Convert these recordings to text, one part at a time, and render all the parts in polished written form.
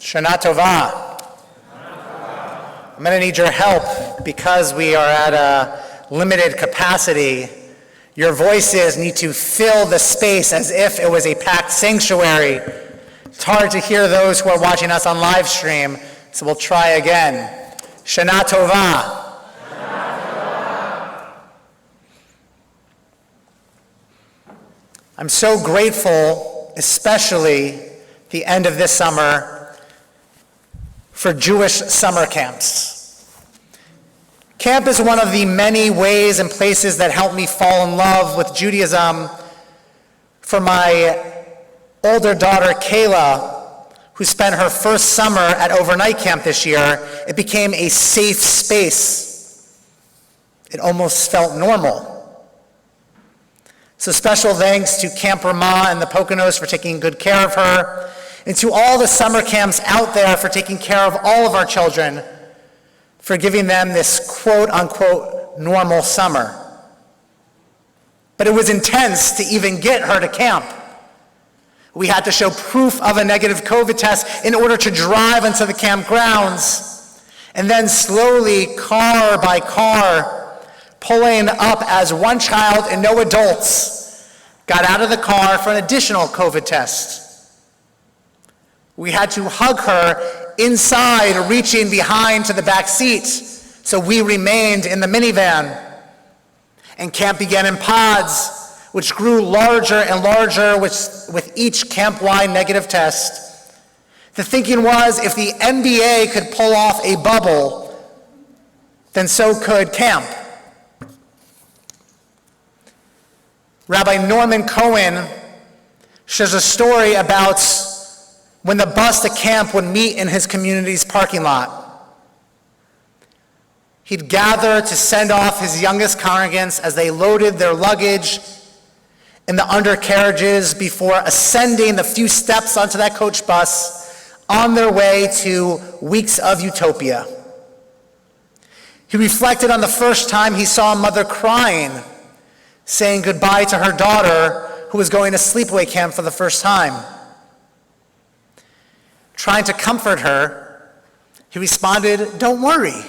Shana Tova. I'm going to need your help because we are at a limited capacity. Your voices need to fill the space as if it was a packed sanctuary. It's hard to hear those who are watching us on live stream, so we'll try again. Shana Tova. I'm so grateful, especially the end of this summer, for Jewish summer camps. Camp is one of the many ways and places that helped me fall in love with Judaism. For my older daughter, Kayla, who spent her first summer at overnight camp this year, it became a safe space. It almost felt normal. So special thanks to Camp Ramah and the Poconos for taking good care of her, and to all the summer camps out there for taking care of all of our children, for giving them this quote-unquote normal summer. But it was intense to even get her to camp. We had to show proof of a negative COVID test in order to drive into the camp grounds, and then slowly, car by car, pulling up as one child and no adults got out of the car for an additional COVID test. We had to hug her inside, reaching behind to the back seat, so we remained in the minivan. And camp began in pods, which grew larger and larger with each camp-wide negative test. The thinking was, if the NBA could pull off a bubble, then so could camp. Rabbi Norman Cohen shares a story about when the bus to camp would meet in his community's parking lot. He'd gather to send off his youngest congregants as they loaded their luggage in the undercarriages before ascending the few steps onto that coach bus on their way to weeks of utopia. He reflected on the first time he saw a mother crying, saying goodbye to her daughter who was going to sleepaway camp for the first time. Trying to comfort her, he responded, "Don't worry,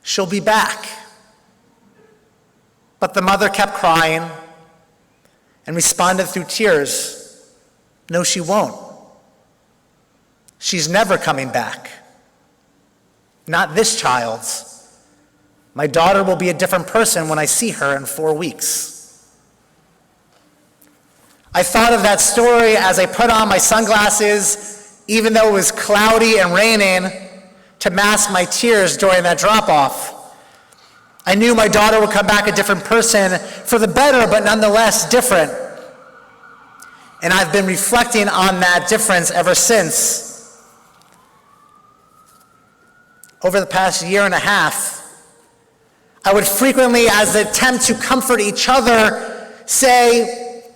she'll be back." But the mother kept crying and responded through tears, "No, she won't. She's never coming back. Not this child's. My daughter will be a different person when I see her in 4 weeks." I thought of that story as I put on my sunglasses, even though it was cloudy and raining, to mask my tears during that drop-off. I knew my daughter would come back a different person, for the better, but nonetheless different. And I've been reflecting on that difference ever since. Over the past year and a half, I would frequently, as an attempt to comfort each other, say,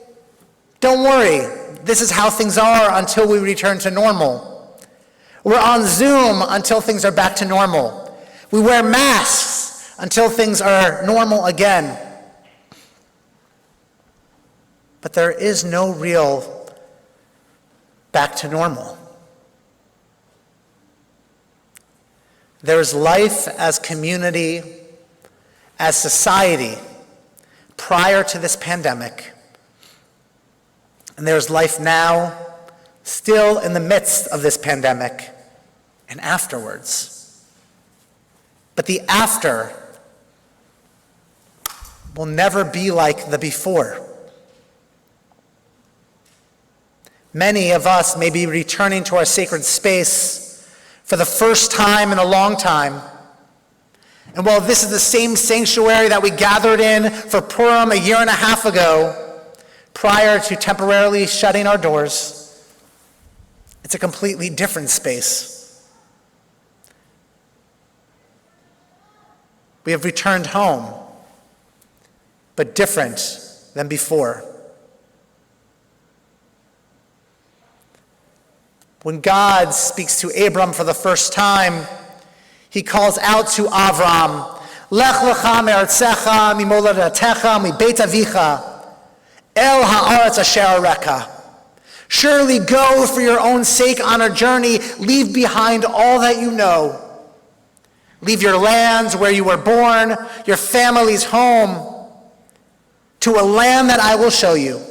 "Don't worry, this is how things are until we return to normal. We're on Zoom until things are back to normal. We wear masks until things are normal again." But there is no real back to normal. There is life as community, as society, prior to this pandemic. And there's life now, still in the midst of this pandemic, and afterwards. But the after will never be like the before. Many of us may be returning to our sacred space for the first time in a long time. And while this is the same sanctuary that we gathered in for Purim a year and a half ago, prior to temporarily shutting our doors, it's a completely different space. We have returned home, but different than before. When God speaks to Abram for the first time, he calls out to Avram, "Lech lecha me'artzecha, mimoladatecha, mibeit avicha, el ha'aretz asher areka, Surely go for your own sake on a journey. Leave behind all that you know. Leave your lands where you were born, your family's home, to a land that I will show you.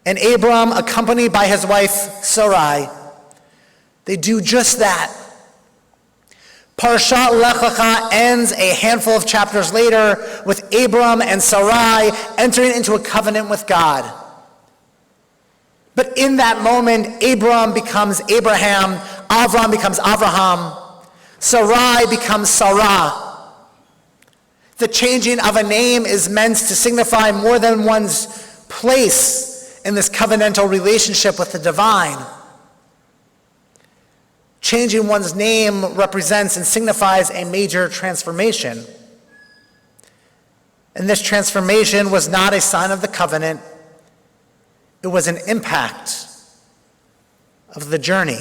And Abram, accompanied by his wife Sarai, they do just that. Parshat Lech Lecha ends a handful of chapters later with Abram and Sarai entering into a covenant with God. But in that moment, Abram becomes Abraham, Avram becomes Avraham, Sarai becomes Sarah. The changing of a name is meant to signify more than one's place in this covenantal relationship with the divine. Changing one's name represents and signifies a major transformation. And this transformation was not a sign of the covenant. It was an impact of the journey.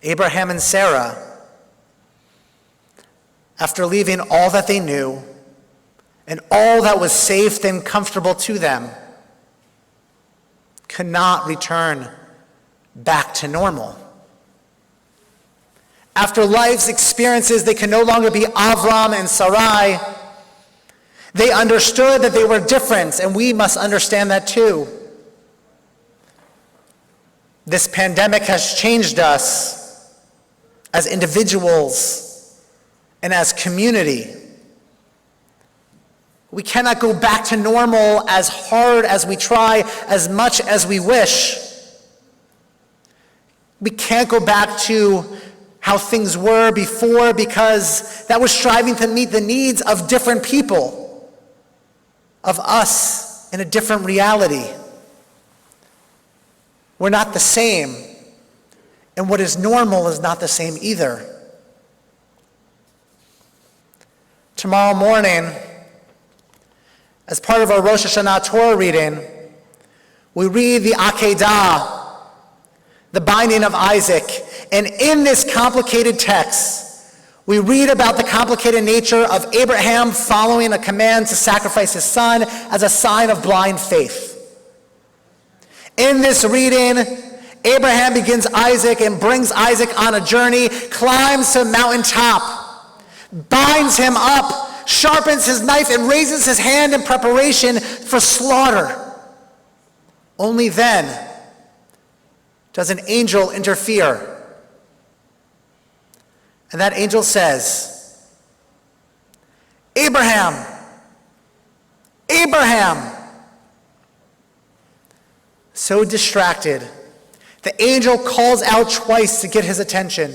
Abraham and Sarah, after leaving all that they knew and all that was safe and comfortable to them, could not return back to normal. After life's experiences, they could no longer be Avram and Sarai. They understood that they were different, and we must understand that too. This pandemic has changed us as individuals and as community. We cannot go back to normal as hard as we try, as much as we wish. We can't go back to how things were before because that was striving to meet the needs of different people, of us in a different reality. We're not the same, and what is normal is not the same either. Tomorrow morning, as part of our Rosh Hashanah Torah reading, we read the Akedah, the binding of Isaac. And in this complicated text, we read about the complicated nature of Abraham following a command to sacrifice his son as a sign of blind faith. In this reading, Abraham begins Isaac and brings Isaac on a journey, climbs to a mountaintop, binds him up, sharpens his knife, and raises his hand in preparation for slaughter. Only then does an angel interfere. And that angel says, Abraham, Abraham. So distracted, the angel calls out twice to get his attention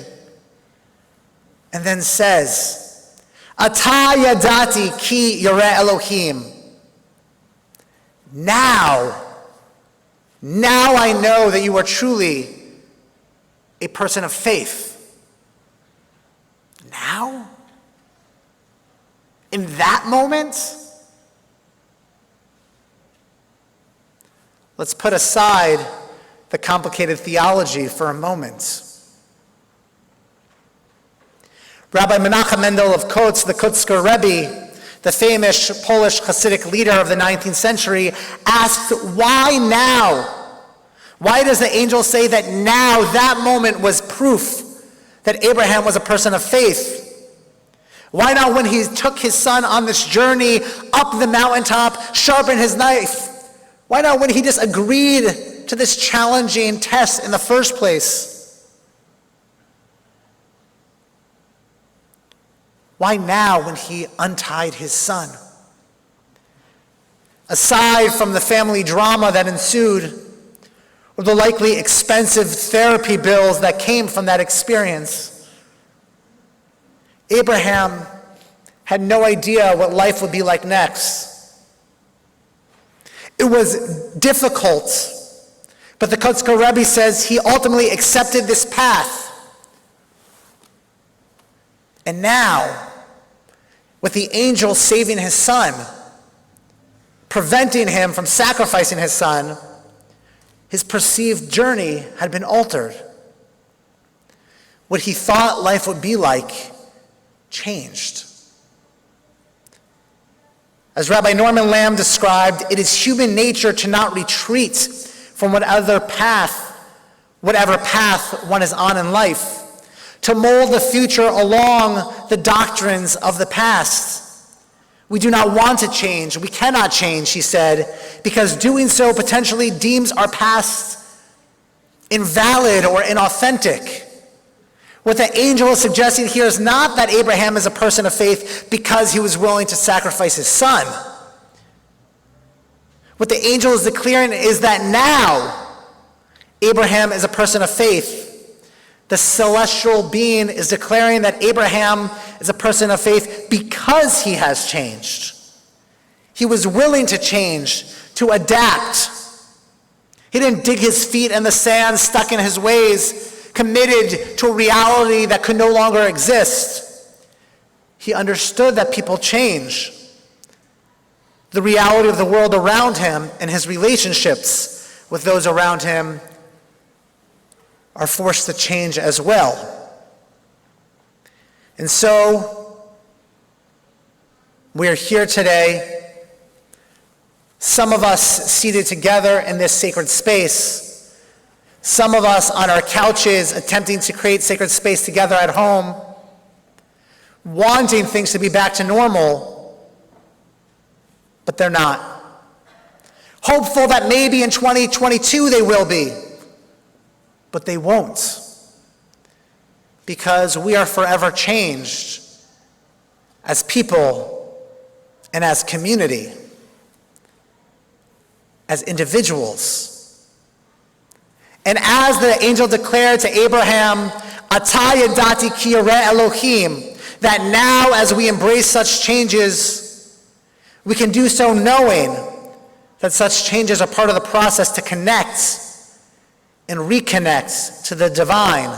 and then says, Ata yadati ki yireh Elohim. Now I know that you are truly a person of faith. Now? In that moment? Let's put aside the complicated theology for a moment. Rabbi Menachem Mendel of Kotz, the Kotzker Rebbe, the famous Polish Hasidic leader of the 19th century, asked, why now? Why does the angel say that now, that moment, was proof that Abraham was a person of faith? Why not when he took his son on this journey up the mountaintop, sharpened his knife? Why not when he just agreed to this challenging test in the first place? Why now when he untied his son? Aside from the family drama that ensued, or the likely expensive therapy bills that came from that experience, Abraham had no idea what life would be like next. It was difficult, but the Kotzker Rebbe says he ultimately accepted this path. And now, with the angel saving his son, preventing him from sacrificing his son, his perceived journey had been altered. What he thought life would be like changed. As Rabbi Norman Lamb described, it is human nature to not retreat from whatever path one is on in life, to mold the future along the doctrines of the past. We do not want to change. We cannot change, he said, because doing so potentially deems our past invalid or inauthentic. What the angel is suggesting here is not that Abraham is a person of faith because he was willing to sacrifice his son. What the angel is declaring is that now Abraham is a person of faith. The celestial being is declaring that Abraham is a person of faith because he has changed. He was willing to change, to adapt. He didn't dig his feet in the sand, stuck in his ways, committed to a reality that could no longer exist. He understood that people change. The reality of the world around him and his relationships with those around him are forced to change as well. And so, we are here today, some of us seated together in this sacred space, some of us on our couches attempting to create sacred space together at home, wanting things to be back to normal, but they're not. Hopeful that maybe in 2022 they will be. But they won't, because we are forever changed as people and as community, as individuals. And as the angel declared to Abraham, "Ata yadati ki yireh Elohim," that now as we embrace such changes, we can do so knowing that such changes are part of the process to connect and reconnect to the divine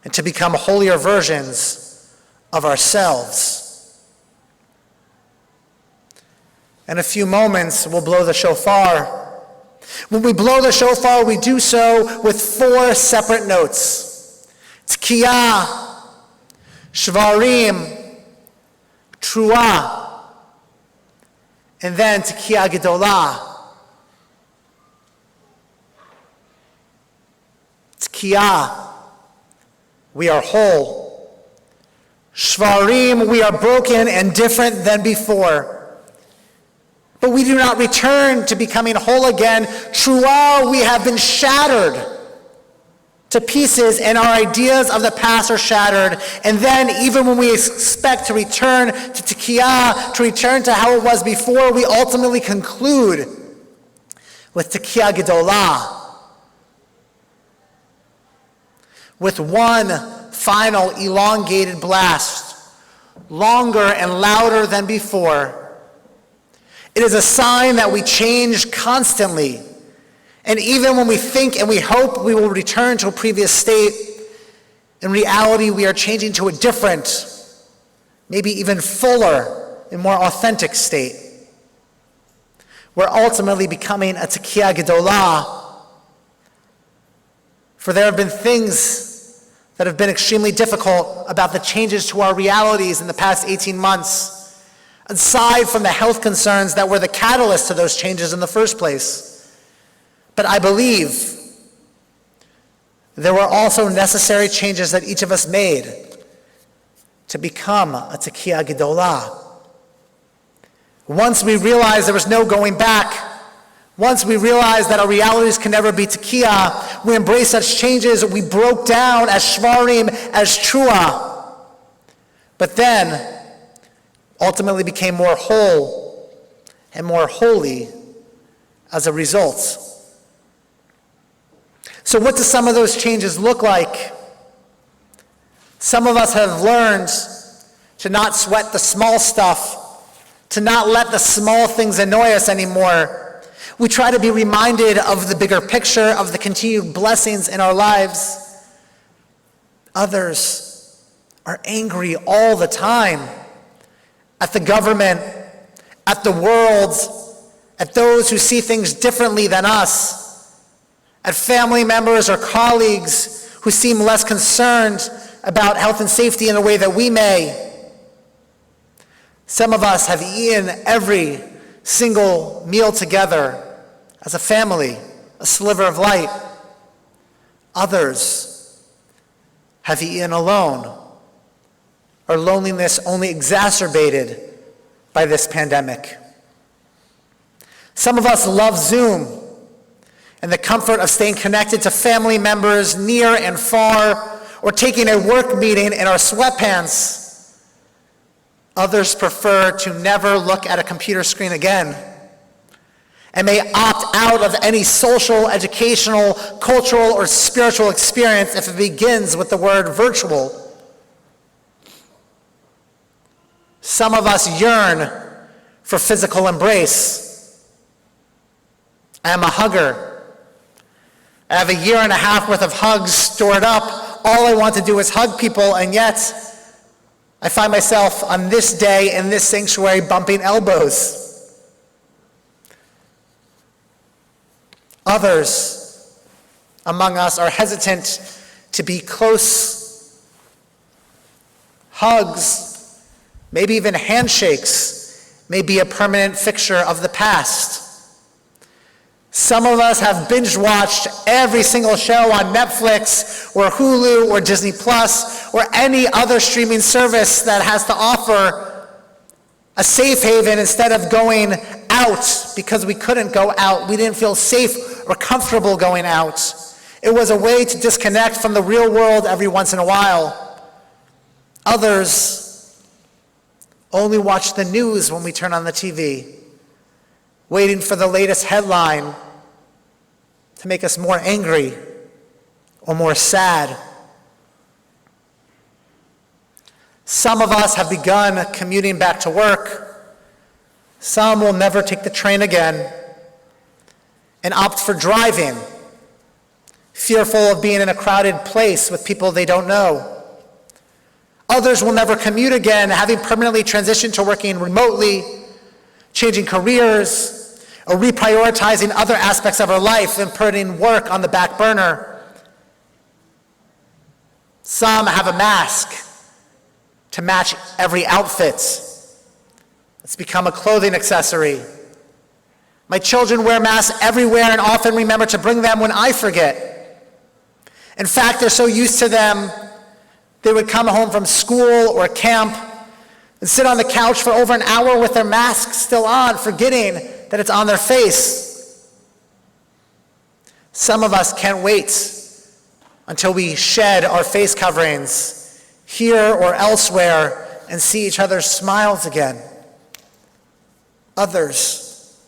and to become holier versions of ourselves. In a few moments, we'll blow the shofar. When we blow the shofar, we do so with 4 separate notes: Tkiyah, Shvarim, Truah, and then Tkiyah Gedolah. Tkiyah, we are whole. Shvarim, we are broken and different than before. But we do not return to becoming whole again. Truah, we have been shattered to pieces and our ideas of the past are shattered. And then even when we expect to return to Tkiyah, to return to how it was before, we ultimately conclude with Tkiyah Gedolah, with one final elongated blast, longer and louder than before. It is a sign that we change constantly. And even when we think and we hope we will return to a previous state, in reality we are changing to a different, maybe even fuller and more authentic state. We're ultimately becoming a Tkiyah Gedolah. For there have been things that have been extremely difficult about the changes to our realities in the past 18 months, aside from the health concerns that were the catalyst to those changes in the first place. But I believe there were also necessary changes that each of us made to become a Tkiyah Gedolah. Once we realized there was no going back, once we realized that our realities can never be Tkiyah, we embraced such changes. We broke down as Shvarim, as Truah, but then ultimately became more whole and more holy as a result. So what do some of those changes look like? Some of us have learned to not sweat the small stuff, to not let the small things annoy us anymore. We try to be reminded of the bigger picture, of the continued blessings in our lives. Others are angry all the time at the government, at the world, at those who see things differently than us, at family members or colleagues who seem less concerned about health and safety in a way that we may. Some of us have eaten every single meal together as a family, a sliver of light. Others have eaten alone, or loneliness only exacerbated by this pandemic. Some of us love Zoom and the comfort of staying connected to family members near and far, or taking a work meeting in our sweatpants. Others prefer to never look at a computer screen again and may opt out of any social, educational, cultural, or spiritual experience if it begins with the word virtual. Some of us yearn for physical embrace. I am a hugger. I have a year and a half worth of hugs stored up. All I want to do is hug people, and yet I find myself on this day in this sanctuary bumping elbows. Others among us are hesitant to be close. Hugs, maybe even handshakes, may be a permanent fixture of the past. Some of us have binge-watched every single show on Netflix or Hulu or Disney Plus or any other streaming service that has to offer a safe haven instead of going out because we couldn't go out. We didn't feel safe or comfortable going out. It was a way to disconnect from the real world every once in a while. Others only watch the news when we turn on the TV, waiting for the latest headline to make us more angry or more sad. Some of us have begun commuting back to work. Some will never take the train again and opt for driving, fearful of being in a crowded place with people they don't know. Others will never commute again, having permanently transitioned to working remotely, changing careers, or reprioritizing other aspects of our life and putting work on the back burner. Some have a mask to match every outfit. It's become a clothing accessory. My children wear masks everywhere and often remember to bring them when I forget. In fact, they're so used to them, they would come home from school or camp and sit on the couch for over an hour with their masks still on, forgetting that it's on their face. Some of us can't wait until we shed our face coverings here or elsewhere and see each other's smiles again. Others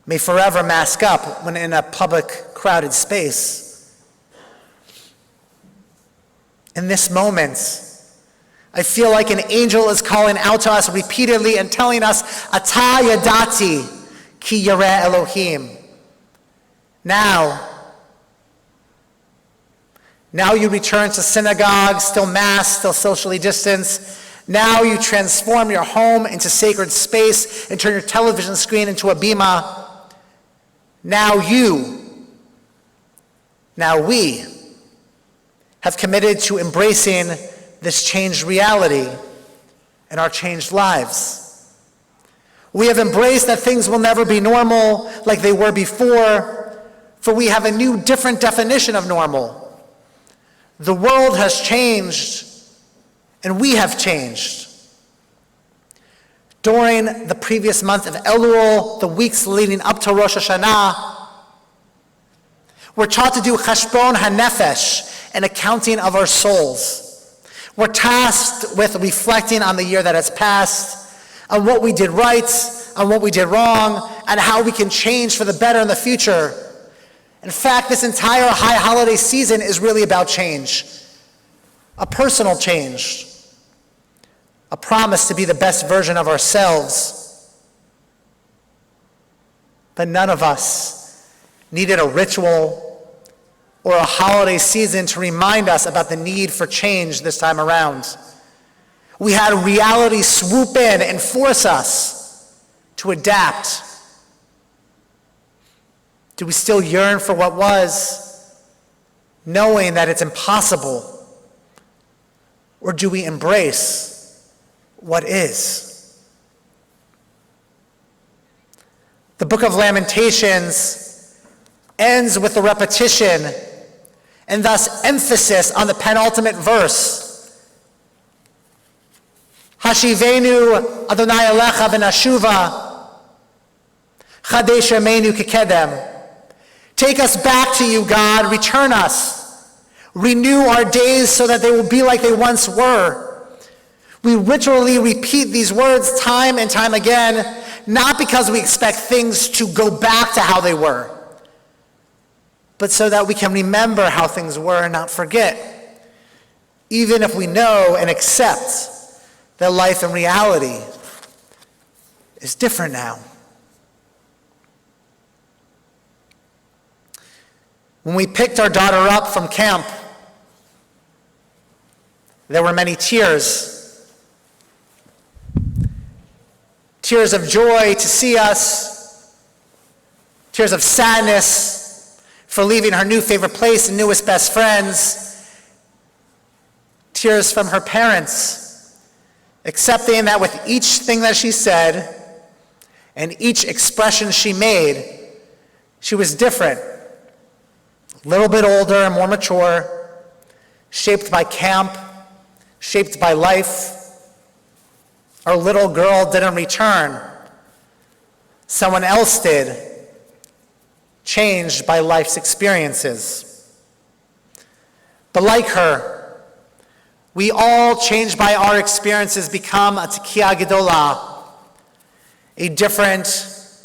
may forever mask up when in a public, crowded space. In this moment, I feel like an angel is calling out to us repeatedly and telling us, Ata yadati ki yareh Elohim. Now you return to synagogue, still masked, still socially distanced. Now you transform your home into sacred space and turn your television screen into a bima. Now we have committed to embracing this changed reality in our changed lives. We have embraced that things will never be normal like they were before, for we have a new, different definition of normal. The world has changed, and we have changed. During the previous month of Elul, the weeks leading up to Rosh Hashanah, we're taught to do cheshbon hanefesh, an accounting of our souls. We're tasked with reflecting on the year that has passed, on what we did right, on what we did wrong, and how we can change for the better in the future. In fact, this entire high holiday season is really about change. A personal change. A promise to be the best version of ourselves. But none of us needed a ritual or a holiday season to remind us about the need for change this time around. We had reality swoop in and force us to adapt. Do we still yearn for what was, knowing that it's impossible? Or do we embrace what is? The book of Lamentations ends with the repetition and thus emphasis on the penultimate verse. Hashivenu Adonai Elecha v'nashuva chadesh yameinu kekedem. Take us back to you, God. Return us. Renew our days so that they will be like they once were. We ritually repeat these words time and time again, not because we expect things to go back to how they were, but so that we can remember how things were and not forget, even if we know and accept that life and reality is different now. When we picked our daughter up from camp, there were many tears. Tears of joy to see us, tears of sadness for leaving her new favorite place and newest best friends, tears from her parents, accepting that with each thing that she said and each expression she made, she was different, a little bit older and more mature, shaped by camp, shaped by life. Our little girl didn't return. Someone else did, changed by life's experiences. But like her, we all, changed by our experiences, become a Tekiah Gedolah, a different,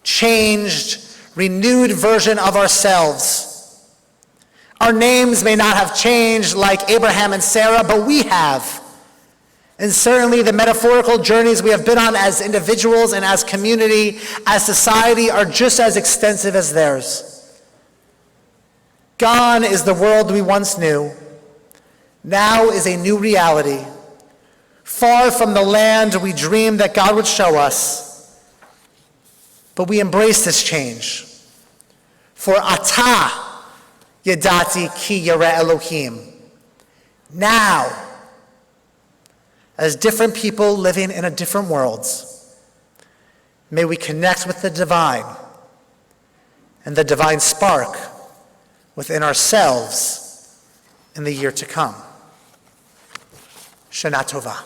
changed, renewed version of ourselves. Our names may not have changed like Abraham and Sarah, but we have. And certainly the metaphorical journeys we have been on as individuals and as community, as society, are just as extensive as theirs. Gone is the world we once knew. Now is a new reality. Far from the land we dreamed that God would show us. But we embrace this change. For Atah Yadati ki yireh Elohim. Now, as different people living in a different worlds, may we connect with the divine and the divine spark within ourselves in the year to come. Shana Tova.